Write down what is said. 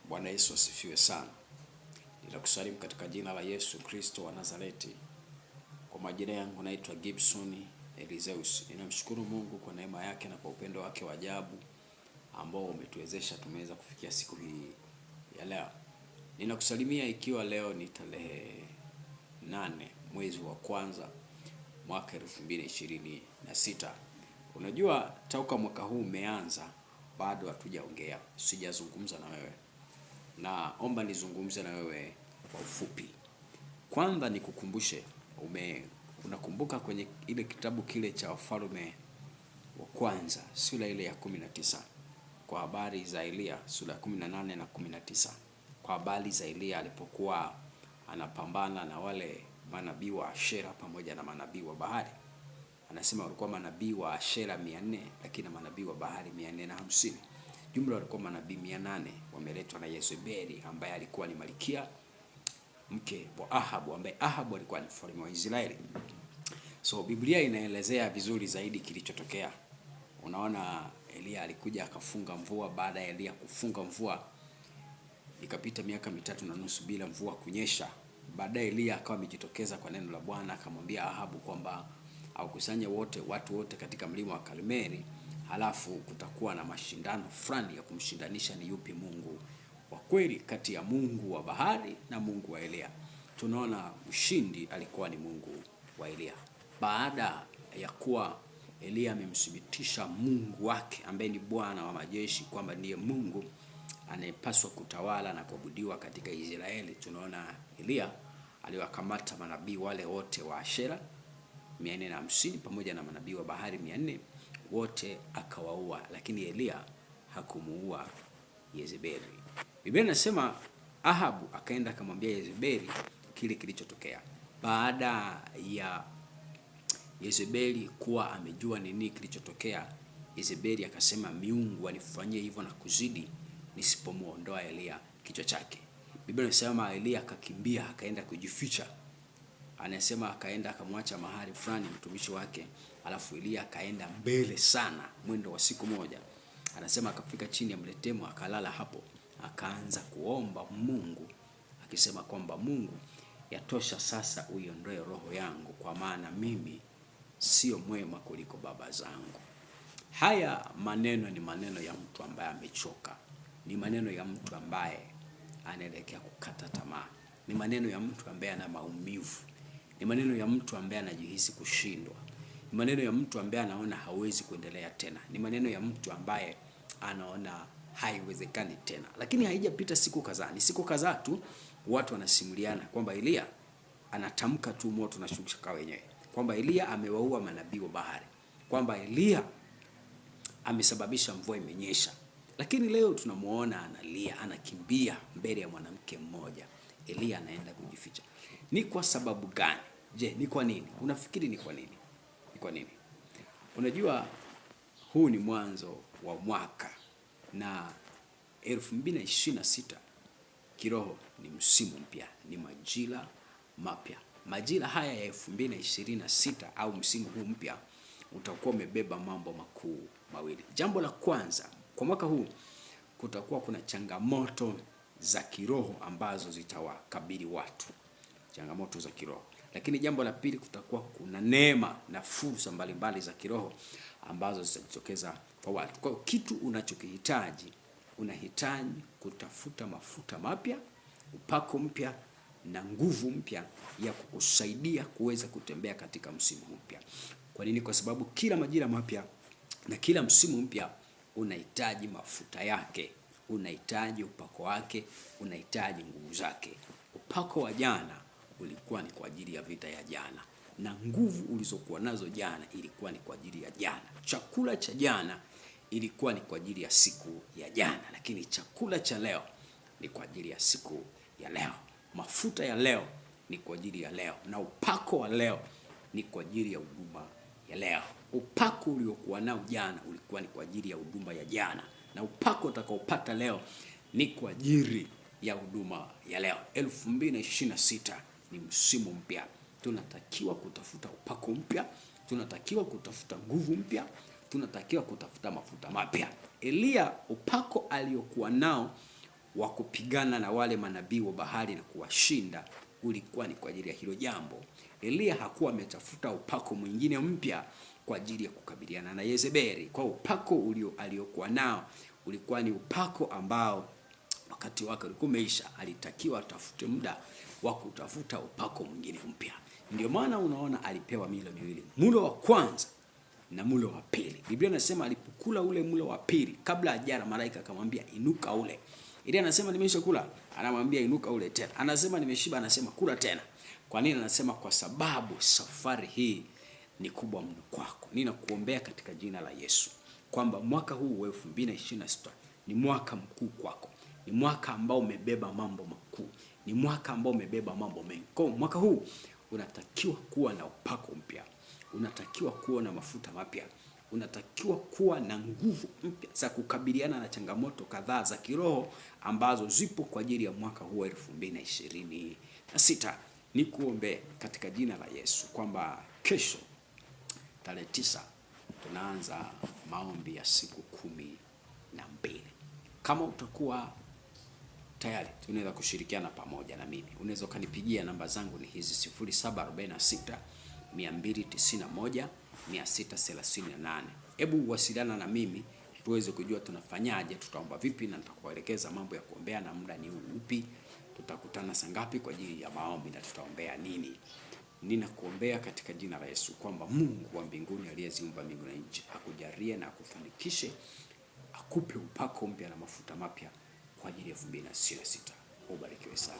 Bwana Yesu asifiwe sana. Ninakusalimu katika jina la Yesu Kristo wa Nazareti. Kwa majina yangu naitwa Gibson Elizeus. Ninamshukuru Mungu kwa neema yake na kwa upendo wake wa ajabu ambao umetuwezesha tumeweza kufikia siku hii ya leo. Ninakusalimia ikiwa leo ni tarehe 8 mwezi wa kwanza mwaka 2026. Unajua toka mwaka huu umeanza bado hatujaongea. Sijazungumza na wewe. Naomba nizungumze na wewe kwa ufupi. Kwanza nikukumbushe, unakumbuka kwenye ile kitabu kile cha Wafalme wa kwanza sura ile ya 19 kwa habari za Elia, sura ya 18 na 19 kwa habari za Elia alipokuwa anapambana na wale manabii wa Ashera pamoja na manabii wa Baali. Anasema walikuwa manabii wa Ashera 400 lakini manabii wa Baali 450. Jumla walikuwa manabii 800 wameletwa na Yezebeli ambaye alikuwa ni malkia mke wa Ahabu, ambaye Ahabu alikuwa ni mfalme wa Israeli. So Biblia inaelezea vizuri zaidi kilichotokea. Unaona Elia alikuja akafunga mvua. Baada ya Elia kufunga mvua ikapita miaka 3.5 bila mvua kunyesha. Baadaye Elia akawa amejitokeza kwa neno la Bwana akamwambia Ahabu kwamba aukusanye watu wote katika mlima wa Karmeli, halafu kutakuwa na mashindano fulani ya kumshindanisha ni yupi Mungu wa kweli kati ya Mungu wa bahari na Mungu wa Elia. Tunaona mshindi alikuwa ni Mungu wa Elia. Baada ya kuwa Elia amemthibitisha Mungu wake ambaye ni Bwana wa majeshi kwamba ndiye Mungu anayepaswa kutawala na kuabudiwa katika Israeli, tunaona Elia aliwakamata manabii wale wote wa Ashera 450 pamoja na manabii wa bahari 400 wote akawaua, lakini Elia hakumuua Yezebeli. Biblia inasema Ahabu akaenda akamwambia Yezebeli kile kilichotokea. Baada ya Yezebeli kuwa amejua nini kilichotokea, Yezebeli akasema miungu anifanyie hivyo na kuzidi nisipomuondoa Elia kichwa chake. Biblia inasema Elia akakimbia akaenda kujificha. Anasema akaenda akamwacha mahali fulani mtumishi wake, alafu Elia akaenda mbele sana mwendo wa siku moja. Anasema akafika chini ya mletemo akalala hapo, akaanza kuomba Mungu akisema kwamba Mungu, yatosha sasa uiondoe roho yangu kwa maana mimi sio mwema kuliko baba zangu. Haya maneno ni maneno ya mtu ambaye amechoka. Ni maneno ya mtu ambaye anaelekea kukata tamaa. Ni maneno ya mtu ambaye ana maumivu. Ni maneno ya mtu ambaye anajihisi kushindwa. Ni maneno ya mtu ambaye anaona hawezi kuendelea tena. Ni maneno ya mtu ambaye anaona haiwezekani tena. Lakini haijapita siku kadhaa. Ni siku kadhaa tu watu wanasimuliana kwamba Elia anatamka tu moto na shuka wenyewe. Kwamba Elia amewaua manabii wa bahari. Kwamba Elia amesababisha mvua imenyesha. Lakini leo tunamuona analia, anakimbia mbele ya mwanamke mmoja. Elia anaenda kujificha. Ni kwa sababu gani? Je, ni kwa nini? Unafikiri ni kwa nini? Ni kwa nini? Unajua huu ni mwanzo wa mwaka na 2026 kiroho ni msimu mpya, ni majira mapya. Majira haya ya 2026 au msimu huu mpya utakuwa umebeba mambo makuu mawili. Jambo la kwanza, kwa mwaka huu kutakuwa kuna changamoto za kiroho ambazo zitawakabili watu. Changamoto za kiroho. Lakini jambo la pili, kutakuwa kuna neema na fursa mbalimbali za kiroho ambazo zitajitokeza kwa watu. Kwa kitu unachokihitaji, unahitaji kutafuta mafuta mapya, upako mpya na nguvu mpya ya kukusaidia kuweza kutembea katika msimu mpya. Kwa nini? Kwa sababu kila majira mapya na kila msimu mpya unahitaji mafuta yake, unahitaji upako wake, unahitaji nguvu zake. Upako wa jana ulikuwa ni kwa ajili ya vita ya jana, na nguvu ulizokuwa nazo jana ilikuwa ni kwa ajili ya jana. Chakula cha jana ilikuwa ni kwa ajili ya siku ya jana, lakini chakula cha leo ni kwa ajili ya siku ya leo. Mafuta ya leo ni kwa ajili ya leo, na upako wa leo ni kwa ajili ya huduma ya leo. Upako uliokuwa nao jana ulikuwa ni kwa ajili ya huduma ya jana, na upako utakaopata leo ni kwa ajili ya huduma ya leo. 2026 ni msimu mpya. Tunatakiwa kutafuta upako mpya, tunatakiwa kutafuta nguvu mpya, tunatakiwa kutafuta mafuta mapya. Elia upako aliokuwa nao wa kupigana na wale manabii wa bahari na kuwashinda ulikuwa ni kwa ajili ya hilo jambo. Elia hakuwa ametafuta upako mwingine mpya kwa ajili ya kukabiliana na Yezebeli. Kwa upako aliokuwa nao ulikuwa ni upako ambao wakati wake ulikuwa umeisha. Alitakiwa atafute muda wa kutafuta upako mwingine mpya. Ndio maana unaona alipewa milo miwili, mlo wa kwanza na mlo wa pili. Biblia inasema alipokula ule mlo wa pili, kabla hajala malaika akamwambia inuka ule. Ile anasema nimeshakula, anamwambia inuka ule tena. Anasema nimeshiba, anasema kula tena. Kwa nini anasema? Kwa sababu safari hii ni kubwa mno kwako. Ninakuombea katika jina la Yesu kwamba mwaka huu wa 2026 ni mwaka mkuu kwako. Ni mwaka ambao umebeba mambo makuu. Ni mwaka ambao umebeba mambo mengi. Kwa mwaka huu unatakiwa kuwa na upako mpya. Unatakiwa kuwa na mafuta mapya. Unatakiwa kuwa na nguvu mpya za kukabiliana na changamoto kadhaa za kiroho ambazo zipo kwa ajili ya mwaka huu wa 2026. Nikuombe katika jina la Yesu kwamba kesho tarehe 9 tunaanza maombi ya siku 12. Kama utakuwa tayari, tunaweza kushirikiana pamoja na mimi. Unaweza kanipigia, namba zangu ni hizi 0746 291 638. Hebu wasiliana na mimi tuweze kujua tunafanyaje, tutaomba vipi, na nitakuelekeza mambo ya kuombea na muda ni upi. Tutakutana saa ngapi kwa ajili ya maombi na tutaombea nini. Ninakuombea katika jina la Yesu kwamba Mungu wa mbinguni aliyeziumba mbingu na nchi akujalie na akufanikishe, akupe upako mpya na mafuta mapya kwa ajili ya 2026. Ubarikiwe sana.